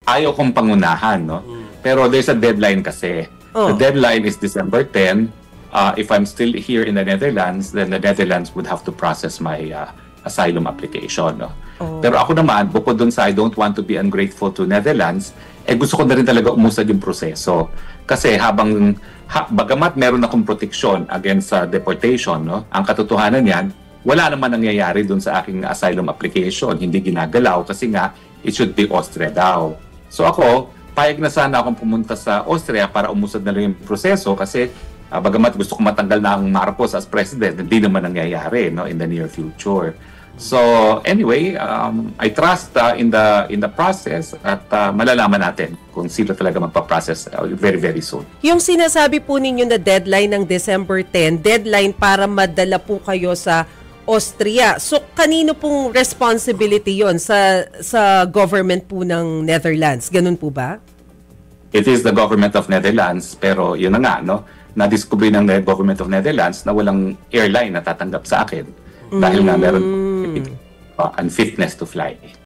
ayaw kong pangunahan, no? Pero there's a deadline kasi. The deadline is December 10. If I'm still here in the Netherlands, then the Netherlands would have to process my asylum application, no? Pero ako naman, bukod dun sa I don't want to be ungrateful to Netherlands, gusto ko na rin talaga umusad yung proseso. Kasi bagamat meron akong protection against deportation, no? Ang katotohanan yan, wala naman nangyayari dun sa aking asylum application. Hindi ginagalaw kasi nga, it should be Austria daw. So ako, payag na sana akong pumunta sa Austria para umusad na lang yung proseso kasi bagamat gusto ko matanggal na ang Marcos as president, hindi naman nangyayari, no, in the near future. So anyway, I trust in the process at malalaman natin kung sino talaga magpa-process very very soon. Yung sinasabi po ninyo na deadline ng December 10, deadline para madala po kayo sa Austria. So kanino pong responsibility yon sa government po ng Netherlands? Ganun po ba? It is the government of Netherlands, pero yun na nga, no? Na-discover ng government of Netherlands na walang airline na tatanggap sa akin dahil nga meron unfitness to fly.